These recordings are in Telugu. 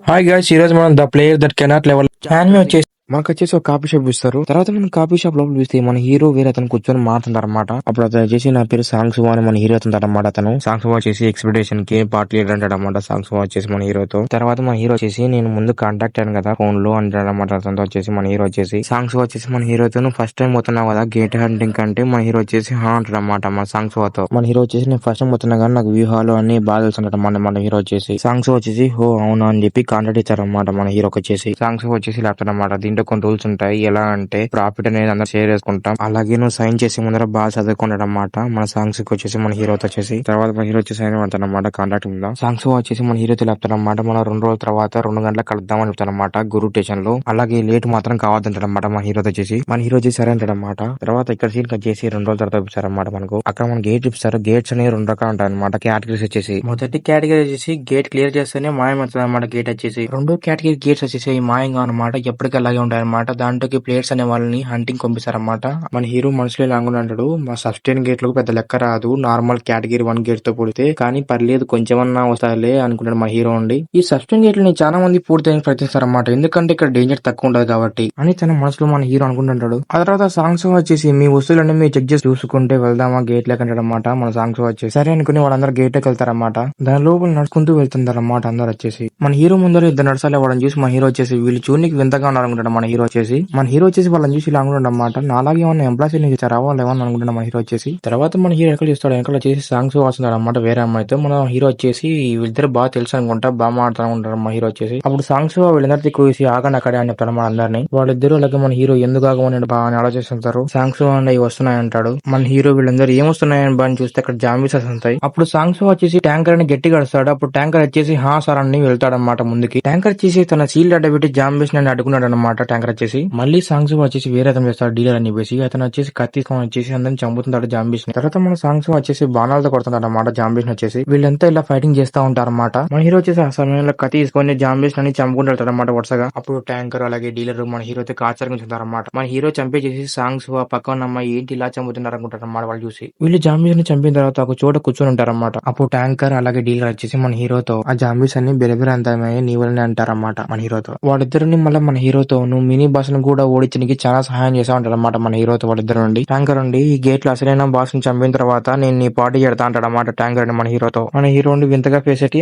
హాయ్ గైస్, ఈ రోజు మనం the player that cannot level anime వచ్చేసి మనకు వచ్చేసి ఒక కాఫీ షాప్ ఇస్తారు. తర్వాత మనం కాఫీ షాప్ లోపల చూస్తే మన హీరో వేరే అతను కూర్చొని మాట్లాడుతారు అనమాట. అప్పుడు అతను వచ్చేసి నా పేరు సాంగ్స్ అని మన హీరో అవుతుంటారు అనమాట. అతను సాంగ్స్ వచ్చేసి ఎక్స్పెడిషన్ కి పార్టీ లీడర్ అంటాడు అనమాట. సాంగ్స్ వచ్చేసి మన హీరోతో తర్వాత మన హీరో వచ్చేసి నేను ముందు కాంటాక్ట్ అయ్యాను కదా ఫోన్ లో అంటాడు అనమాట. అతనితో వచ్చేసి మన హీరో వచ్చేసి సాంగ్స్ వచ్చేసి మన హీరోతో ఫస్ట్ టైం పోతున్నావు కదా గేట్ హంటింగ్ కంటే మన హీరో వచ్చేసి హా అంటాడు అనమాట. మన సాంగ్స్ తో మన హీరో వచ్చేసి నేను ఫస్ట్ టైం పోతున్నా కానీ నాకు వ్యూహాలు అన్ని బాగా తెలుసు మన హీరో వచ్చేసి సాంగ్స్ వచ్చేసి హో అవునా అని చెప్పి కాంటాక్ట్ ఇచ్చారనమాట. మన హీరోకి వచ్చేసి సాంగ్స్ వచ్చేసి ల్యాప్టాప్ అనమాట. దీంట్లో కొన్ని రూల్స్ ఉంటాయి. ఎలా అంటే ప్రాఫిట్ అనేది అందరూ షేర్ చేసుకుంటాం. అలాగే నువ్వు సైన్ చేసే ముందర బాగా చదువుకుంటాడు అనమాట. మన సాంగ్స్ కి వచ్చేసి మన హీరోతో వచ్చేసి తర్వాత మన హీరో వచ్చేసి సైన్ పడతాడు అనమాట. కాంటాక్ట్ ఉందా సాంగ్స్ వచ్చేసి మన హీరోతో లేపుతాడు అనమాట. మన 2 రోజుల తర్వాత 2 గంటలకు కలుద్దామని చెప్తాడు అనమాట గురు స్టేషన్ లో. అలాగే లేట్ మాత్రం కావద్దంటాడు అనమాట మన హీరోతో వచ్చేసి. మన హీరో వచ్చేసి సరే అంటాడు అనమాట. తర్వాత ఇక్కడ సీన్ కట్ చేసి 2 రోజుల తర్వాత చూపిస్తారు అనమాట మనకు. అక్కడ మన గేట్ చూపిస్తారు. గేట్స్ అనేవి 2 రకాలు ఉంటాయి అనమాట. కేటగిరీస్ వచ్చేసి మొదటి కేటగిరీ వచ్చేసి గేట్ క్లియర్ చేస్తేనే మాయమవుతుంది అనమాట. గేట్ వచ్చేసి రెండో కేటగిరీ గేట్స్ వచ్చేసి మాయంగా అనమాట. ఎప్పటికీ అలాగే ఉంటాయి అనమాట. దాంట్లోకి ప్లేయర్స్ అనే వాళ్ళని హంటింగ్ పంపిస్తారన్నమాట. మన హీరో మనసులో ఇలా అంటాడు, మా సస్టైన్ గేట్ లకు పెద్ద లెక్క రాదు నార్మల్ కేటగిరీ 1 గేట్ తో పూడితే, కానీ పర్లేదు కొంచెమన్నా వస్తాయిలే అనుకుంటాడు మా హీరో అండి. ఈ సస్టైన్ గేట్ ని చాలా మంది పూర్తి ప్రయత్నిస్తారన్నమాట. ఎందుకంటే ఇక్కడ డేంజర్ తక్కువ ఉండదు కాబట్టి అని తన మనసులో మన హీరో అనుకుంటుంటాడు. ఆ తర్వాత సాంగ్స్ వచ్చేసి మీ వస్తువులన్నీ మీరు చెక్ చేసి చూసుకుంటే వెళ్దామా గేట్ లేకంటాడనమాట. మన సాంగ్స్ వచ్చేసి సరే అనుకుని వాళ్ళందరూ గేట్ లోకి వెళ్తారన్నమాట. దాని లోపల నడుచుకుంటూ వెళ్తుంటారన్నమాట అందరు వచ్చేసి. మన హీరో ముందర 2 నడసాలే వాళ్ళని చూసి మన హీరో వచ్చేసి వీళ్ళు చూడనికి వింతగా ఉన్నారనుకుంటాడు మన హీరో వచ్చేసి. మన హీరో వచ్చేసి వాళ్ళని చూసి ఇలా అనుకుంటాడన్నమాట. నాలాగే ఏమన్నా ఎంప్లాయీస్ నుంచి రావాలి ఏమన్నా అనుకుంటున్నా మన హీరో వచ్చేసి. తర్వాత మన హీరో ఎక్కడ చూస్తాడు వెనకాల వచ్చేసి సాంగ్స్ వస్తున్నాడు అనమాట వేరే అమ్మాయితో. మన హీరో వచ్చేసి వీళ్ళిద్దరు బాగా తెలుసు అనుకుంటా బాగా మాట్లాడుతూ ఉంటారు మన హీరో వచ్చేసి. అప్పుడు సాంగ్స్ వీళ్ళందరికీ కూసి ఆగండి అక్కడే అని చెప్తాడు మన అందరినీ. వాళ్ళిద్దరు అలాగే మన హీరో ఎందుకు ఆగమని బాగా ఆలోచిస్తుంటారు. సాంగ్స్ అవి వస్తున్నాయి అంటాడు. మన హీరో వీళ్ళందరూ ఏమొస్తున్నాయని బాగా చూస్తే అక్కడ జాంబీస్ వస్తాయి. అప్పుడు సాంగ్స్ వచ్చేసి ట్యాంకర్ అని గట్టిగా అడుస్తాడు. అప్పుడు ట్యాంకర్ వచ్చేసి హా సార్ అని వెళ్తాడు అనమాట ముందుకి. ట్యాంకర్ వచ్చేసి తన సీల్ అడ్డబెట్టి జాంబీస్ అని అడుగున్నాడు అనమాట. ట్యాంకర్ వచ్చేసి మళ్ళీ సాంగ్స్ వచ్చేసి వేరే అతను చేస్తాడు డీలర్ అని చెప్పేసి. అతను వచ్చేసి కత్తి వచ్చేసి అందరిని చంపుతుంటాడు జాంబీస్ ని. తర్వాత మన సాంగ్స్ వచ్చేసి బాణాలతో కొడుతుంటాడు అనమాట జాంబీస్ వచ్చేసి. వీళ్ళంతా ఇలా ఫైటింగ్ చేస్తా ఉంటారు అనమాట. మన హీరో వచ్చేసి ఆ సమయంలో కత్తి తీసుకొని జాంబీస్ అని చంపుకుంటాడు అనమాట వరుసగా. అప్పుడు ట్యాంకర్ అలాగే డీలర్ మన హీరోతో ఆశ్చర్యంగా చూస్తారు అనమాట. మన హీరో చంపేసి సాంగ్స్ ఆ పక్కన అమ్మాయి ఏంటి ఇలా చంపుతున్నారు అనుకుంటారు అన్నమాట వాళ్ళు చూసి. వీళ్ళు జాంబీస్ ని చంపిన తర్వాత ఒక చోట కూర్చొని ఉంటారన్నమాట. అప్పుడు ట్యాంకర్ అలాగే డీలర్ వచ్చేసి మన హీరోతో ఆ జాంబీస్ అన్ని బెరబెర అంతమయ్యాయి నీ వల్లనే అంటారన్నమాట మన హీరోతో. వాళ్ళిద్దరిని మళ్ళీ మన హీరోతో నువ్వు మినీ బాస్ ను కూడా ఓడించడానికి చాలా సహాయం చేసా ఉంటాడు అనమాట మన హీరోతో వాళ్ళిద్దరు నుండి. ట్యాంకర్ ఉండి ఈ గేట్ లో అసలైన బాస్ ని చంపిన తర్వాత నేను నీ పార్టీ చేడతా అంటాడు అనమాట ట్యాంకర్ అండి మన హీరోతో. మన హీరో వింతగా ఫేసేటి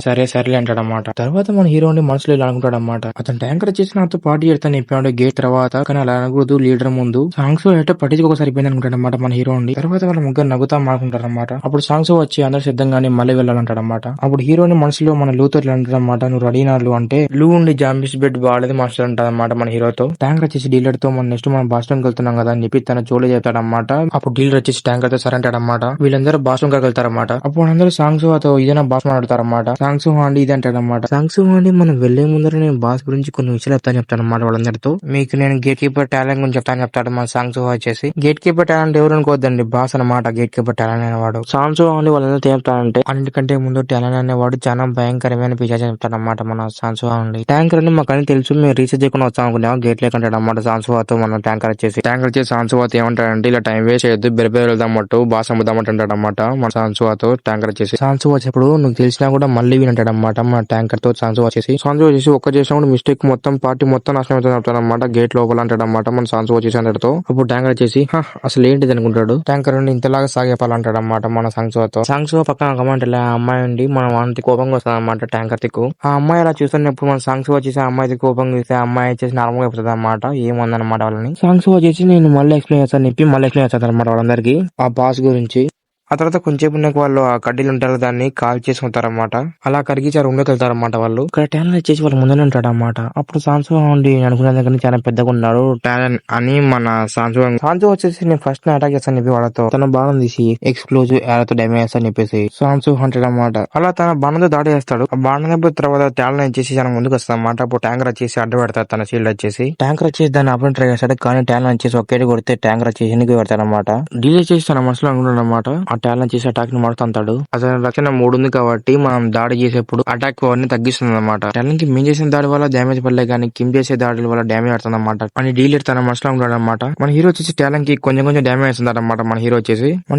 సరే సరేలే అంటాడు అనమాట. తర్వాత మన హీరో మనసులో ఇలా అనుకుంటాడు అనమాట. అతను ట్యాంకర్ చేసి నాతో పార్టీ చేడతాను చెప్పాడు గేట్ తర్వాత, కానీ అలా అనకూడదు లీడర్ ముందు. సాంగ్స్ ఎట్టో పట్టించుకోక సరిపోయింది అనుకుంటాడు అనమాట మన హీరో ఉండి. తర్వాత వాళ్ళ ముగ్గురు నవ్వుతా మాట్లాడుకుంటారు అనమాట. అప్పుడు సాంగ్స్ వచ్చి అందరు సిద్ధంగానే మళ్ళీ వెళ్ళాలంటాడు అనమాట. అప్పుడు హీరోని మనసులో మన లూతో అంటాడు అనమాట. నువ్వు రెడీ నాలు అంటే లూ ఉండి జాంబీస్ బెడ్ బాగాలేదు మాస్టర్ అంటాడు అనమాట మన హీరోతో. ట్యాంకర్ వచ్చేసి డీలర్ తో మన నెక్స్ట్ మనం బాస్టన్ వెళ్తున్నాం కదా అని చెప్పి తన చోళ చెప్తాడనమాట. అప్పుడు డీలర్ వచ్చేసి ట్యాంకర్ తో సరే అంటాడనమాట. వీళ్ళందరూ బాస్టన్ వెళ్తారన్నమాట. అప్పుడు అందరూ సాంగ్స్ తో ఇదేనా బాస్ మాట్లాడతారన్నమాట. సాంగ్స్ అండి ఇది అంటాడనమాట. సాంగ్స్ అండి మనం వెళ్లే ముందర నేను బాస్ గురించి కొన్ని విషయాలు చెప్తాను అనమాట వాళ్ళందరితో. మీకు నేను గేట్ కీపర్ టాలెంట్ గురించి చెప్తాడు మన సాంగ్స్ వచ్చేసి. గేట్ కీపర్ టాలెంట్ ఎవరు అనుకోవద్దండి బాస్ అనమాట. గేట్ కీపర్ టాలెంట్ అనేవాడు. సాంగ్స్ అండి వాళ్ళందరూ చెప్తాడంటే అన్నిటికంటే ముందు టాలెంట్ అనేవాడు చాలా భయంకరమైన పిశాచం చెప్తాడనమాట మన సాంగ్స్ అండి. ట్యాంకర్ అని మాకు అని తెలుసు మేము రీసెర్చ్ చేయకుండా వచ్చాం అనుకున్నాం గేట్ లేకంటాడు అన్నమాట సాంగ్స్ మన ట్యాంకర్ వచ్చేసి. ట్యాంకర్ వచ్చేసి సాంగ్స్ ఏమంటాడంటే ఇలా టైం వేస్ట్ చేయొద్దు బెరబెర వెళ్దామట్టు బాస్ అమ్ముదామంటాడు అనమాట మన సాంగ్స్ ట్యాంకర్ వచ్చేసి. సాంగ్స్ వచ్చేప్పుడు నువ్వు తెలిసినా కూడా మళ్ళీ వినంటాడు అనమాట మన ట్యాంకర్ తో. సాంగ్స్ వచ్చేసి ఒక్క చేసినా కూడా మిస్టేక్ మొత్తం పార్టీ మొత్తం నాశనం అవుతుంది చెప్తాడనమాట గేట్ లోపల అంటాడు అనమాట మన సాంగ్స్ వచ్చేసి అంటాడుతో. అప్పుడు ట్యాంకర్ వచ్చేసి అసలు ఏంటిది అనుకుంటాడు. ట్యాంకర్ నుండి ఇంతలాగా సాగేపాలంటాడు అనమాట మన సాంగ్స్ పక్కన కమాంట్ ఆ అమ్మాయి ఉండి మన వానికి కోపంగా వస్తుంది అనమాట ట్యాంకర్ తిక్కు. ఆ అమ్మాయి అలా చూస్తున్నప్పుడు మన సాంగ్స్ వచ్చేసి ఆ అమ్మాయి కోపంగా ఇస్తే ఆ అమ్మాయి వచ్చేసి నార్మల్ గా అయిపోతుంది అనమాట. ఏముందన్నమాట వాళ్ళని. సాంగ్స్ వచ్చేసి నేను మళ్ళీ ఎక్స్ప్లెయిన్ చేస్తాను చెప్పి మళ్ళీ ఎక్స్ప్లెయిన్ చేస్తాను అనమాట వాళ్ళందరికీ ఆ బాస్ గురించి. ఆ తర్వాత కొంచెంసేపు ఉన్నాక వాళ్ళు ఆ కడ్డీలు ఉంటారు దాన్ని కాల్ చేసుకుంటారన్నమాట. అలా కరిగించి ఆ రూమ్ లోకి వెళ్తారన్నమాట వాళ్ళు. ఇక్కడ టాలెంట్ వచ్చేసి వాళ్ళ ముందర ఉంటాడు అనమాట. అప్పుడు సాంగ్స్ ఉండి అనుకునే దగ్గర చాలా పెద్దగా ఉన్నాడు టాలెంట్ అని మన సాంగ్స్ వచ్చేసి నేను ఫస్ట్ అటాక్ చేస్తాను చెప్పి వాళ్ళతో తన బాణం తీసి ఎక్స్ప్లోజివ్ ఏరతో డ్యామేజ్ అని చెప్పేసి సాంగ్స్ అంటాడు అనమాట. అలా తన బాణంతో దాడి చేస్తాడు. ఆ బాణం అయిపోయిన తర్వాత టాలెంట్ వచ్చేసి చాలా ముందుకు వస్తాడు అనమాట. అప్పుడు ట్యాంకర్ వచ్చేసి అడ్డు పెడతాడు తన షీల్డ్ వచ్చేసి. ట్యాంకర్ వచ్చేసి దాన్ని అప్పుడు ట్రై చేస్తాడు కానీ టాలెంట్ వచ్చేసి ఒకేటి కొడితే ట్యాంకర్ వచ్చేసి ఎన్నికి పెడతాడు అనమాట. డీలే చేసి తన మనసులో అనుకుంటాడు అనమాట. ఆ టాలెంట్ చేసి అటాక్ ని మారుతుంటాడు. అతని రక్షణ 3 ఉంది కాబట్టి మనం దాడి చేసేప్పుడు అటాక్ పవర్ ని తగ్గిస్తుంది అనమాట. టాలెంట్ కి మేము చేసిన దాడి వల్ల డ్యామేజ్ పడలే కానీ కిమ్ చేసే దాడి వల్ల డ్యామేజ్ పడుతుంది అనమాట. మన డీలర్ తన మనసులో ఉంటాడు అనమాట. మన హీరో వచ్చేసి టాలెంట్ కి కొంచెం డ్యామేజ్ వస్తుంది అనమాట. మన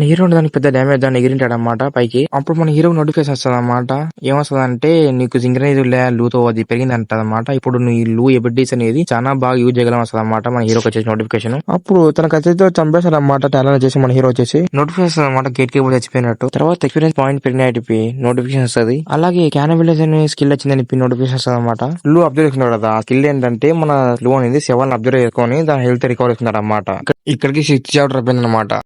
హీరో దానికి పెద్ద డ్యామేజ్ దాన్ని ఎగిరింటాడు అనమాట పైకి. అప్పుడు మన హీరో నోటిఫికేషన్ వస్తుంది అనమాట. ఏమొస్తుంది అంటే నీకు సింక్రనైజ్ లూతో అది పెరిగింది అంటదన్నమాట. ఇప్పుడు నీ లూ ఎబిలిటీస్ అనేది చాలా బాగా యూజ్ చేయగలం వస్తుంది అనమాట. మన హీరోకి వచ్చేసి నోటిఫికేషన్. అప్పుడు తన కత్తితో చంపేశాడు అనమాట. టాలెంట్ వచ్చేసి మన హీరో వచ్చేసి నోటిఫికేషన్ అనమాట. గేట్ కి చచ్చిపోయినట్టు. తర్వాత ఎక్స్పీరియన్స్ పాయింట్ పెరిగినట్టు నోటిఫికేషన్ వస్తుంది. అలాగే క్యానబిలిటీ అనే స్కిల్ వచ్చిందని నోటిఫికేషన్ వస్తుంది అనమాట. లూ అబ్జర్వ్ చేసుకున్నాడు కదా. ఆ స్కిల్ ఏంటంటే మన లూ అనేది 7 అబ్జర్వ్ చేసుకొని దాని హెల్త్ రికవర్ అవుతున్నాడు అనమాట. ఇక్కడికి 6 చాప్టర్ అయిపోయింది అనమాట.